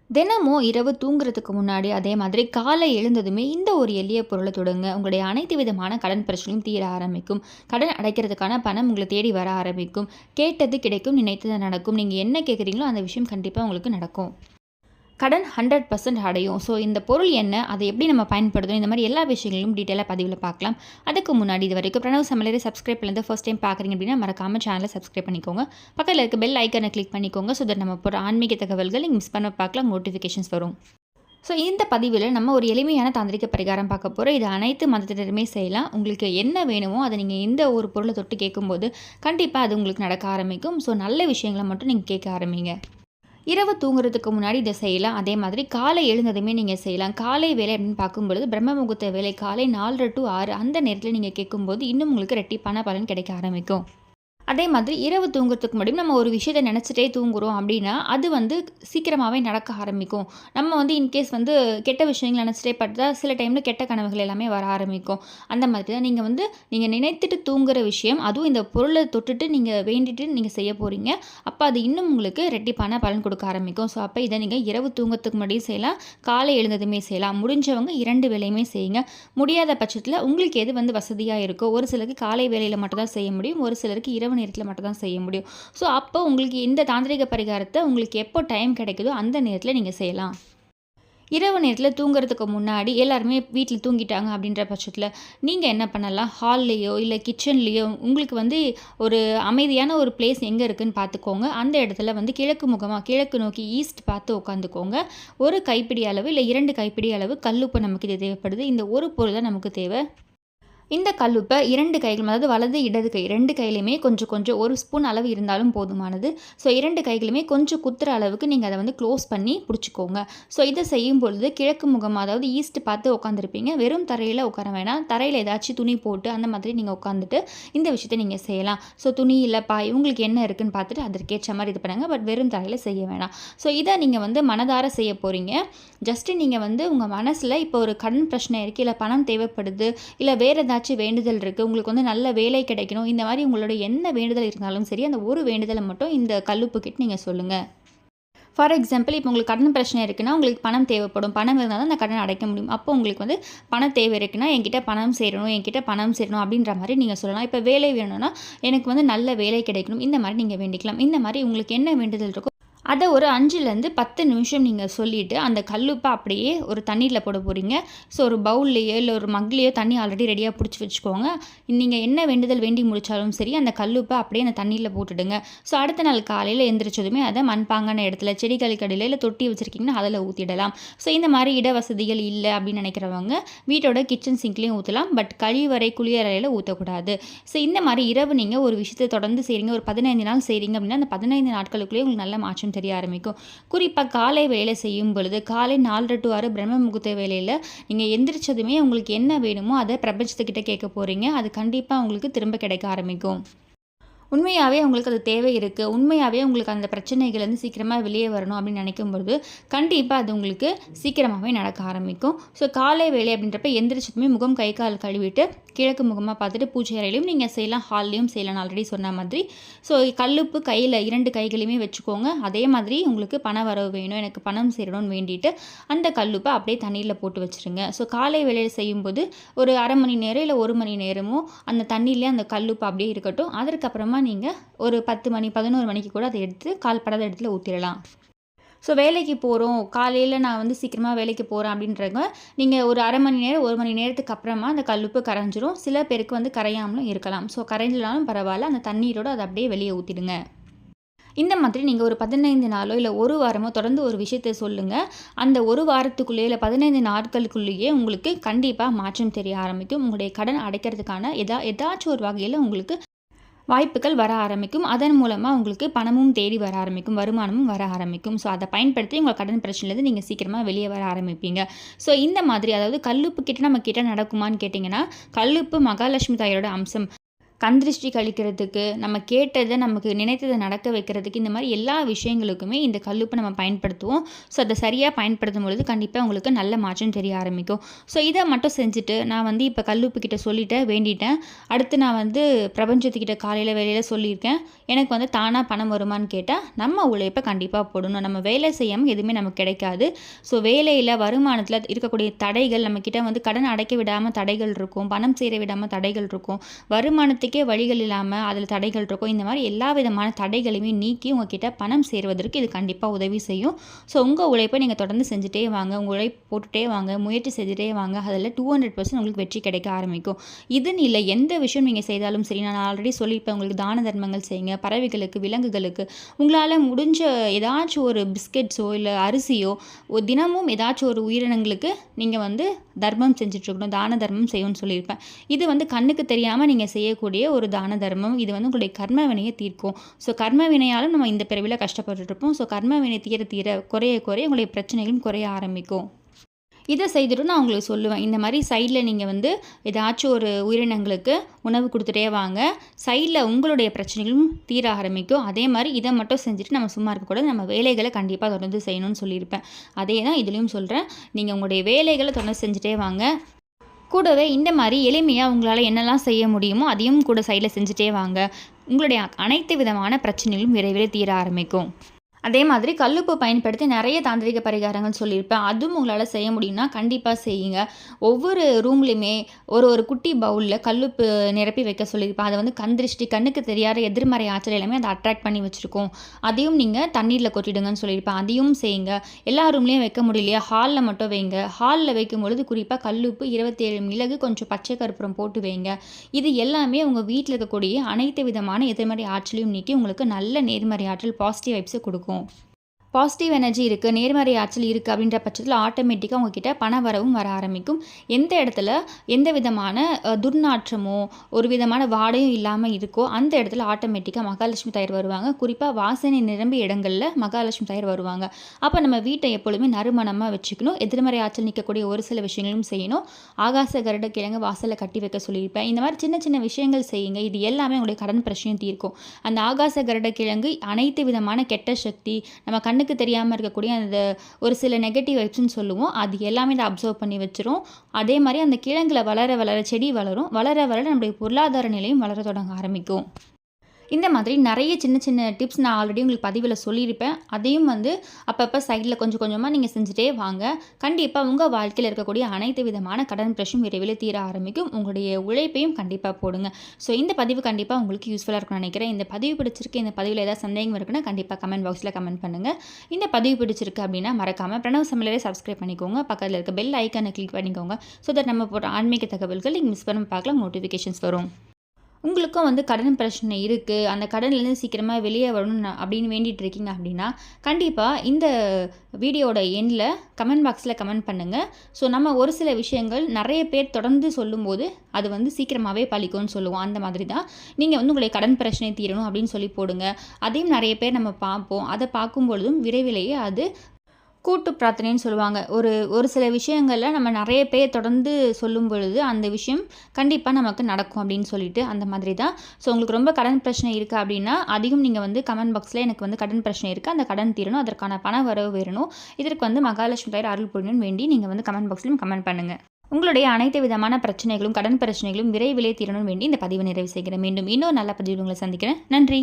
தினமும் இரவு தூங்குறதுக்கு முன்னாடி அதே மாதிரி காலை எழுந்ததுமே இந்த ஒரு எளிய பொருளை தொடுங்க. உங்களுடைய அனைத்து விதமான கடன் பிரச்சனையும் தீர ஆரம்பிக்கும். கடன் அடைக்கிறதுக்கான பணம் உங்களை தேடி வர ஆரம்பிக்கும். கேட்டது கிடைக்கும், நினைத்தது நடக்கும். நீங்கள் என்ன கேட்குறீங்களோ அந்த விஷயம் கண்டிப்பாக உங்களுக்கு நடக்கும். கடன் 100% அடையும். ஸோ இந்த பொருள் என்ன, அதை எப்படி நம்ம பயன்படுத்தணும், இந்த மாதிரி எல்லா விஷயங்களும் டீட்டெயிலாக பதிவில் பார்க்கலாம். அதுக்கு முன்னாடி இது வரைக்கும் பிரணவ் சமையலறை சப்ஸ்கிரைப் பண்ணி ஃபர்ஸ்ட் டைம் பார்க்குறீங்க அப்படின்னா மறக்காமல் சேனலை சப்ஸ்கிரைப் பண்ணிக்கோங்க. பக்கத்தில் இருக்க பெல் ஐக்கனை கிளிக் பண்ணிக்கோங்க. ஸோ தட் நம்ம போகிற ஆன்மீக தகவல்கள் நீங்கள் மிஸ் பண்ண பார்க்கலாம், நோட்டிஃபிகேஷன்ஸ் வரும். ஸோ இந்த பதிவில் நம்ம ஒரு எளிமையான தாந்திரிக பரிகாரம் பார்க்க போகிறோம். இது அனைத்து மதத்தினருமே செய்யலாம். உங்களுக்கு என்ன வேணுமோ அதை நீங்கள் எந்த ஒரு பொருளை தொட்டு கேட்கும்போது கண்டிப்பாக அது உங்களுக்கு நடக்க ஆரம்பிக்கும். ஸோ நல்ல விஷயங்களை மட்டும் நீங்கள் கேட்க ஆரம்பிங்க. இரவு தூங்குறதுக்கு முன்னாடி இதை செய்யலாம். அதே மாதிரி காலை எழுந்ததுமே நீங்கள் செய்யலாம். காலை வேலை அப்படின்னு பார்க்கும்பொழுது பிரம்ம முகூர்த்த வேலை காலை 4:30 to 6 அந்த நேரத்தில் நீங்கள் கேட்கும்போது இன்னும் உங்களுக்கு இரட்டிப்பான பலன் கிடைக்க ஆரம்பிக்கும். அதே மாதிரி இரவு தூங்குறதுக்கு முன்னாடி நம்ம ஒரு விஷயத்தை நினச்சிட்டே தூங்குறோம் அப்படின்னா அது சீக்கிரமாகவே நடக்க ஆரம்பிக்கும். நம்ம இன்கேஸ் கெட்ட விஷயங்கள் நினச்சிட்டே பட்டா சில டைமில் கெட்ட கனவுகள் எல்லாமே வர ஆரம்பிக்கும். அந்த மாதிரி தான் நீங்கள் நினைத்துட்டு தூங்குற விஷயம், அதுவும் இந்த பொருளை தொட்டுட்டு நீங்கள் வேண்டிட்டு நீங்கள் செய்ய போகிறீங்க. அப்போ அது இன்னும் உங்களுக்கு ரெட்டிப்பான பலன் கொடுக்க ஆரம்பிக்கும். ஸோ அப்போ இதை நீங்கள் இரவு தூங்குறதுக்கு முன்னாடியும் செய்யலாம், காலை எழுந்ததுமே செய்யலாம். முடிஞ்சவங்க 2 வேலையுமே செய்யுங்க. முடியாத பட்சத்தில் உங்களுக்கு எது வசதியாக இருக்கோ, ஒரு சிலருக்கு காலை வேலையில் மட்டும் தான் செய்ய முடியும், ஒரு சிலருக்கு இரவு நேரத்தில் மட்டும் தான் செய்ய முடியும். ஸோ அப்போ உங்களுக்கு இந்த தாந்திரிக பரிகாரத்தை உங்களுக்கு எப்போ டைம் கிடைக்குதோ அந்த நேரத்தில் நீங்கள் செய்யலாம். இரவு நேரத்தில் தூங்குறதுக்கு முன்னாடி எல்லாருமே வீட்டில் தூங்கிட்டாங்க அப்படின்ற பட்சத்தில் நீங்கள் என்ன பண்ணலாம், ஹால்லேயோ இல்லை கிச்சன்லேயோ உங்களுக்கு ஒரு அமைதியான ஒரு பிளேஸ் எங்கே இருக்குதுன்னு பார்த்துக்கோங்க. அந்த இடத்துல கிழக்கு நோக்கி ஈஸ்ட் பார்த்து உட்காந்துக்கோங்க. ஒரு கைப்பிடி அளவு இல்லை 2 கைப்பிடி அளவு கல்லுப்பு நமக்கு இது தேவைப்படுது. இந்த ஒரு பொருள் தான் நமக்கு தேவை. இந்த கல்லுப்பை 2 கைகளும், அதாவது வலது இடது கை 2 கையிலையுமே கொஞ்சம் கொஞ்சம் 1 ஸ்பூன் அளவு இருந்தாலும் போதுமானது. ஸோ 2 கைகளுமே கொஞ்சம் குத்துற அளவுக்கு நீங்கள் அதை க்ளோஸ் பண்ணி பிடிச்சிக்கோங்க. ஸோ இதை செய்யும் பொழுது கிழக்கு முகமாக, அதாவது ஈஸ்ட் பார்த்து உட்காந்துருப்பீங்க. வெறும் தரையில் உட்கார வேணாம், தரையில் ஏதாச்சும் துணி போட்டு அந்த மாதிரி நீங்கள் உட்காந்துட்டு இந்த விஷயத்தை நீங்கள் செய்யலாம். ஸோ துணி இல்லை பாய் உங்களுக்கு என்ன இருக்குதுன்னு பார்த்துட்டு அதற்கேற்ற மாதிரி இது பண்ணுங்கள். பட் வெறும் தரையில் செய்ய வேணாம். ஸோ இதை நீங்கள் மனதார செய்ய போகிறீங்க. ஜஸ்ட்டு நீங்கள் உங்கள் மனசில் இப்போ ஒரு கடன் பிரச்சனை இருக்குது, இல்லை பணம் தேவைப்படுது, இல்லை வேறு ஏதாச்சும் வேண்டுதல் இருக்குது, உங்களுக்கு நல்ல வேலை கிடைக்கணும், இந்த மாதிரி உங்களோட என்ன வேண்டுதல் இருந்தாலும் சரி, அந்த ஒரு வேண்டுதலை மட்டும் இந்த கல்லுப்பு கிட்ட நீங்கள் சொல்லுங்கள். ஃபார் எக்ஸாம்பிள், இப்போ உங்களுக்கு கடன் பிரச்சனை இருக்குன்னா உங்களுக்கு பணம் தேவைப்படும். பணம் இருந்தால் தான் அந்த கடன் அடைக்க முடியும். அப்போ உங்களுக்கு பணம் தேவை இருக்குன்னா என்கிட்ட பணம் சேரணும் அப்படின்ற மாதிரி நீங்கள் சொல்லலாம். இப்போ வேலை வேணும்னா எனக்கு நல்ல வேலை கிடைக்கணும், இந்த மாதிரி நீங்கள் வேண்டிக்கலாம். இந்த மாதிரி உங்களுக்கு என்ன வேண்டுதல் இருக்கோ அதை ஒரு 5லேருந்து 10 நிமிஷம் நீங்கள் சொல்லிவிட்டு அந்த கல்லுப்பை அப்படியே ஒரு தண்ணீரில் போட போகிறீங்க. ஸோ ஒரு பவுல்லையோ இல்லை ஒரு மக்லேயோ தண்ணி ஆல்ரெடி ரெடியாக பிடிச்சி வச்சுக்கோங்க. நீங்கள் என்ன வேண்டுதல் வேண்டி முடித்தாலும் சரி அந்த கல்லுப்பை அப்படியே அந்த தண்ணீரில் போட்டுடுங்க. ஸோ அடுத்த நாள் காலையில் எந்திரிச்சதுமே அதை மண்பாங்கான இடத்துல செடிகளுக்கு அடியில் இல்லை தொட்டி வச்சுருக்கீங்கன்னா அதில் ஊற்றிடலாம். ஸோ இந்த மாதிரி இட வசதிகள் இல்லை அப்படின்னு நினைக்கிறவங்க வீட்டோட கிச்சன் சிங்க்லேயும் ஊற்றலாம். பட் கழிவறை குளியறையில் ஊற்றக்கூடாது. ஸோ இந்த மாதிரி இரவு நீங்கள் ஒரு விஷயத்தை தொடர்ந்து செய்கிறீங்க, ஒரு 15 நாள் செய்கிறீங்க அப்படின்னா அந்த 15 நாட்களுக்குள்ளேயே உங்களுக்கு நல்ல மாற்றம் தெரிய ஆரம்பிக்கும். குறிப்பாக காலை வேலை செய்யும் பொழுது காலை 4:30 to 6 பிரம்ம முகூர்த்த வேலையில் நீங்கள் எந்திரிச்சதுமே உங்களுக்கு என்ன வேணுமோ அதை பிரபஞ்சத்துக்கிட்ட கேட்க போகிறீங்க. அது கண்டிப்பாக உங்களுக்கு திரும்ப கிடைக்க ஆரம்பிக்கும். உண்மையாகவே உங்களுக்கு அது தேவை இருக்குது, உண்மையாகவே உங்களுக்கு அந்த பிரச்சனைகள்லேருந்து சீக்கிரமாக வெளியே வரணும் அப்படின்னு நினைக்கும்பொழுது கண்டிப்பாக அது உங்களுக்கு சீக்கிரமாகவே நடக்க ஆரம்பிக்கும். ஸோ காலை வேலை அப்படின்றப்ப எந்திரிச்சதுமே முகம் கை கால் கழுவிட்டு கிழக்கு முகமாக பார்த்துட்டு பூஜை அறையிலையும் நீங்கள் செய்யலாம், ஹால்லையும் செய்யலாம், ஆல்ரெடி சொன்ன மாதிரி. ஸோ கல்லுப்பு கையில் 2 கைகளையுமே வச்சுக்கோங்க. அதே மாதிரி உங்களுக்கு பண வரவு வேணும், எனக்கு பணம் சேரணும்னு வேண்டிட்டு அந்த கல்லுப்பை அப்படியே தண்ணீரில் போட்டு வச்சுருங்க. ஸோ காலை வேலையில் செய்யும்போது ஒரு அரை மணி நேரம் இல்லை 1 மணி நேரமோ அந்த தண்ணியிலே அந்த கல்லுப்பு அப்படியே இருக்கட்டும். அதற்கப்புறமா நீங்கள் ஒரு 10 மணி 11 மணிக்கு கூட அதை எடுத்து கால்படாத இடத்துல ஊற்றிடலாம். ஸோ வேலைக்கு போகிறோம், காலையில் நான் சீக்கிரமாக வேலைக்கு போகிறேன் அப்படின்றவங்க நீங்கள் ஒரு அரை மணி நேரம் 1 மணி நேரத்துக்கு அப்புறமா அந்த கல்லுப்பு கரைஞ்சிரும். சில பேருக்கு கரையாமலும் இருக்கலாம். ஸோ கரைஞ்சலாலும் பரவாயில்ல, அந்த தண்ணீரோடு அதை அப்படியே வெளியே ஊற்றிடுங்க. இந்த மாதிரி நீங்கள் ஒரு 15 நாளோ இல்லை 1 வாரமோ தொடர்ந்து ஒரு விஷயத்தை சொல்லுங்கள். அந்த 1 வாரத்துக்குள்ளேயே இல்லை 15 நாட்களுக்குள்ளேயே உங்களுக்கு கண்டிப்பாக மாற்றம் தெரிய ஆரம்பிக்கும். உங்களுடைய கடன் அடைக்கிறதுக்கான ஏதாச்சும் ஒரு வகையில் உங்களுக்கு வாய்ப்புகள் வர ஆரம்பிக்கும். அதன் மூலமாக உங்களுக்கு பணமும் தேடி வர ஆரம்பிக்கும், வருமானமும் வர ஆரம்பிக்கும். ஸோ அதை பயன்படுத்தி உங்கள் கடன் பிரச்சனையிலேருந்து நீங்கள் சீக்கிரமாக வெளியே வர ஆரம்பிப்பீங்க. ஸோ இந்த மாதிரி, அதாவது கல்லுப்பு கிட்ட நம்ம கிட்ட நடக்குமான்னு கேட்டிங்கன்னா, கல்லுப்பு மகாலட்சுமி தாயோட அம்சம். கண் திருஷ்டி கழிக்கிறதுக்கு, நம்ம கேட்டதை நமக்கு நினைத்ததை நடக்க வைக்கிறதுக்கு, இந்த மாதிரி எல்லா விஷயங்களுக்குமே இந்த கல்லுப்பை நம்ம பயன்படுத்துவோம். ஸோ அதை சரியாக பயன்படுத்தும் பொழுது கண்டிப்பாக உங்களுக்கு நல்ல மாற்றம் தெரிய ஆரம்பிக்கும். ஸோ இதை மட்டும் செஞ்சுட்டு நான் வந்து இப்போ கல்லுப்பு கிட்ட சொல்லிட்டேன், வேண்டிட்டேன். அடுத்து நான் வந்து பிரபஞ்சத்துக்கிட்ட காலையில் வேலையில் சொல்லியிருக்கேன். எனக்கு வந்து தானாக பணம் வருமானு கேட்டால் நம்ம உழைப்பை கண்டிப்பாக போடணும். நம்ம வேலை செய்யாமல் எதுவுமே நமக்கு கிடைக்காது. ஸோ வேலையில் வருமானத்தில் இருக்கக்கூடிய தடைகள், நம்மக்கிட்ட வந்து கடன் அடைக்க விடாமல் தடைகள் இருக்கும், பணம் சேர விடாமல் தடைகள் இருக்கும், வருமானத்துக்கே வழிகள் இல்லாமல் அதில் தடைகள் இருக்கும். இந்த மாதிரி எல்லா விதமான தடைகளையுமே நீக்கி உங்ககிட்ட பணம் சேருவதற்கு இது கண்டிப்பாக உதவி செய்யும். ஸோ உங்கள் உழைப்பை நீங்கள் தொடர்ந்து செஞ்சுட்டே வாங்க, உங்கள் உழைப்பு போட்டுகிட்டே வாங்க, முயற்சி செஞ்சுட்டே வாங்க. அதில் 200% உங்களுக்கு வெற்றி கிடைக்க ஆரம்பிக்கும். இதுன்னு இல்லை, எந்த விஷயம் நீங்கள் செய்தாலும் சரி, நான் ஆல்ரெடி சொல்லியிருப்பேன், உங்களுக்கு தான தர்மங்கள் செய்யுங்க, பறவைகளுக்கு, விலங்குகளுக்கு, உங்களால் முடிஞ்ச ஏதாச்சும் ஒரு பிஸ்கெட்ஸோ இல்லை அரிசியோ தினமும் ஏதாச்சும் ஒரு உயிரினங்களுக்கு நீங்கள் வந்து தர்மம் செஞ்சுட்ருக்கணும், தான தர்மம் செய்யணும்னு சொல்லியிருப்பேன். இது வந்து கண்ணுக்கு தெரியாமல் நீங்கள் செய்யக்கூடிய ஒரு தான தர்மம். இது வந்து உங்களுடைய கர்ம வினையை தீர்க்கும். ஸோ கர்ம வினையாலும் நம்ம இந்த பிறவியில் கஷ்டப்பட்டுருப்போம். ஸோ கர்ம வினை தீர தீர குறைய உங்களுடைய பிரச்சனைகளும் குறைய ஆரம்பிக்கும். இதை செய்துட்டு நான் உங்களுக்கு சொல்லுவேன், இந்த மாதிரி சைடில் நீங்கள் வந்து ஏதாச்சும் ஒரு உயிரினங்களுக்கு உணவு கொடுத்துட்டே வாங்க, சைடில் உங்களுடைய பிரச்சனைகளும் தீர ஆரம்பிக்கும். அதே மாதிரி இதை மட்டும் செஞ்சுட்டு நம்ம சும்மா இருக்கக்கூடாது, நம்ம வேலைகளை கண்டிப்பாக தொடர்ந்து செய்யணும்னு சொல்லியிருப்பேன். அதே தான் இதுலேயும் சொல்கிறேன், நீங்கள் உங்களுடைய வேலைகளை தொடர்ந்து செஞ்சுட்டே வாங்க. கூடவே இந்த மாதிரி எளிமையாக உங்களால் என்னெல்லாம் செய்ய முடியுமோ அதையும் கூட சைடில் செஞ்சுட்டே வாங்க. உங்களுடைய அனைத்து விதமான பிரச்சனைகளும் விரைவில் தீர ஆரம்பிக்கும். அதே மாதிரி கல்லுப்பு பயன்படுத்தி நிறைய தாந்திரிக பரிகாரங்கள் சொல்லியிருப்பேன். அதுவும் உங்களால் செய்ய முடியும்னா கண்டிப்பாக செய்யுங்க. ஒவ்வொரு ரூம்லேயுமே ஒரு குட்டி பவுலில் கல்லுப்பு நிரப்பி வைக்க சொல்லியிருப்பேன். அதை வந்து கண் திருஷ்டி, கண்ணுக்கு தெரியாத எதிர்மறை ஆற்றல் எல்லாமே அதை அட்ராக்ட் பண்ணி வச்சுருக்கோம். அதையும் நீங்கள் தண்ணீரில் கொட்டிடுங்கன்னு சொல்லியிருப்பேன். அதையும் செய்யுங்க. எல்லா ரூம்லேயும் வைக்க முடியலையா, ஹாலில் மட்டும் வைங்க. ஹாலில் வைக்கும் பொழுது குறிப்பாக கல்லுப்பு, 27 மிளகு, கொஞ்சம் பச்சை கற்பூரம் போட்டு வைங்க. இது எல்லாமே உங்கள் வீட்டில் இருக்கக்கூடிய அனைத்து விதமான எதிர்மறை ஆற்றலையும் நீக்கி உங்களுக்கு நல்ல நேர்மறை ஆற்றல், பாசிட்டிவ் வைப்ஸை கொடுக்கும். பாசிட்டிவ் எனர்ஜி இருக்குது, நேர்மறை ஆற்றல் இருக்குது அப்படின்ற பட்சத்தில் ஆட்டோமேட்டிக்காக உங்ககிட்ட பண வரவும் வர ஆரம்பிக்கும். எந்த இடத்துல எந்த விதமான துர்நாற்றமோ ஒரு விதமான வாடையும் இல்லாமல் இருக்கோ அந்த இடத்துல ஆட்டோமேட்டிக்காக மகாலட்சுமி தாயார் வருவாங்க. குறிப்பாக வாசனை நிரம்பிய இடங்களில் மகாலட்சுமி தாயார் வருவாங்க. அப்போ நம்ம வீட்டை எப்பொழுதுமே நறுமணமாக வச்சுக்கணும். எதிர்மறை ஆற்றல் நிற்கக்கூடிய ஒரு சில விஷயங்களும் செய்யணும். ஆகாச கருட கிழங்கு வாசலில் கட்டி வைக்க சொல்லியிருப்பேன். இந்த மாதிரி சின்ன சின்ன விஷயங்கள் செய்யுங்க. இது எல்லாமே உங்களுடைய கடன் பிரச்சனையும் தீர்க்கும். அந்த ஆகாச கருட கிழங்கு அனைத்து விதமான கெட்ட சக்தி, நம்ம கண்ணுக்கு தெரியாமல் இருக்கக்கூடிய அந்த ஒரு சில நெகட்டிவ் வைப்ஸ்ன்னு சொல்லுவோம், அது எல்லாமே இதை அப்சர்வ் பண்ணி வச்சிரும். அதே மாதிரி அந்த கிழங்குல வளர செடி வளரும். வளர நம்முடைய பொருளாதார நிலையும் வளர தொடங்க ஆரம்பிக்கும். இந்த மாதிரி நிறைய சின்ன சின்ன டிப்ஸ் நான் ஆல்ரெடி உங்களுக்கு பதிவில் சொல்லியிருப்பேன். அதையும் வந்து அப்பப்போ சைடில் கொஞ்சம் கொஞ்சமாக நீங்கள் செஞ்சுட்டே வாங்க. கண்டிப்பாக உங்கள் வாழ்க்கையில் இருக்கக்கூடிய அனைத்து விதமான கடன் பிரச்சனையும் விரைவில் தீர ஆரம்பிக்கும். உங்களுடைய உழைப்பையும் கண்டிப்பாக போடுங்க. ஸோ இந்த பதிவு கண்டிப்பாக உங்களுக்கு யூஸ்ஃபுல்லாக இருக்கும்னு நினைக்கிறேன். இந்த பதிவு பிடிச்சிருக்கு, இந்த பதிவில் ஏதாவது சந்தேகம் இருக்குன்னா கண்டிப்பாக கமெண்ட் பாக்ஸில் கமெண்ட் பண்ணுங்கள். இந்த பதிவு பிடிச்சிருக்கு அப்படின்னா மறக்காமல் பிரணவ் சமையலே சப்ஸ்கிரைப் பண்ணிக்கோங்க. பக்கத்தில் இருக்க பெல் ஐக்கானை கிளிக் பண்ணிக்கோங்க. ஸோ தட் நம்ம போட்ட ஆன்மீக தகவல்கள் நீங்கள் மிஸ் பண்ண பார்க்கலாம், நோட்டிஃபிகேஷன்ஸ் வரும். உங்களுக்கும் வந்து கடன் பிரச்சனை இருக்குது, அந்த கடன்லேருந்து சீக்கிரமாக வெளியே வரணும் அப்படின்னு வேண்டிகிட்டு இருக்கீங்க அப்படின்னா கண்டிப்பாக இந்த வீடியோட எண்டில் கமெண்ட் பாக்ஸில் கமெண்ட் பண்ணுங்கள். ஸோ நம்ம ஒரு சில விஷயங்கள் நிறைய பேர் தொடர்ந்து சொல்லும்போது அது வந்து சீக்கிரமாகவே பழிக்கும்னு சொல்லுவோம். அந்த மாதிரி தான் நீங்கள் வந்து உங்களுடைய கடன் பிரச்சனை தீரணும் அப்படின்னு சொல்லி போடுங்க. அதையும் நிறைய பேர் நம்ம பார்ப்போம். அதை பார்க்கும்பொழுதும் விரைவிலேயே அது கூட்டு பிரார்த்தனைன்னு சொல்லுவாங்க. ஒரு சில விஷயங்களில் நம்ம நிறைய பேர் தொடர்ந்து சொல்லும் பொழுது அந்த விஷயம் கண்டிப்பாக நமக்கு நடக்கும் அப்படின்னு சொல்லிட்டு அந்த மாதிரி தான். ஸோ உங்களுக்கு ரொம்ப கடன் பிரச்சனை இருக்குது அப்படின்னா அதையும் நீங்கள் வந்து கமெண்ட் பாக்ஸில் எனக்கு வந்து கடன் பிரச்சனை இருக்குது, அந்த கடன் தீரணும், அதற்கான பண வரவு வேணும், இதற்கு வந்து மகாலட்சுமி தாயார் அருள் புரியணும்னு வேண்டி நீங்கள் வந்து கமெண்ட் பாக்ஸ்லையும் கமெண்ட் பண்ணுங்கள். உங்களுடைய அனைத்து விதமான பிரச்சனைகளும் கடன் பிரச்சனைகளும் விரைவிலே தீரணும்னு வேண்டி இந்த பதிவை நிறைவு செய்கிறேன். மீண்டும் இன்னொரு நல்ல பதிவில் உங்களை சந்திக்கிறேன். நன்றி.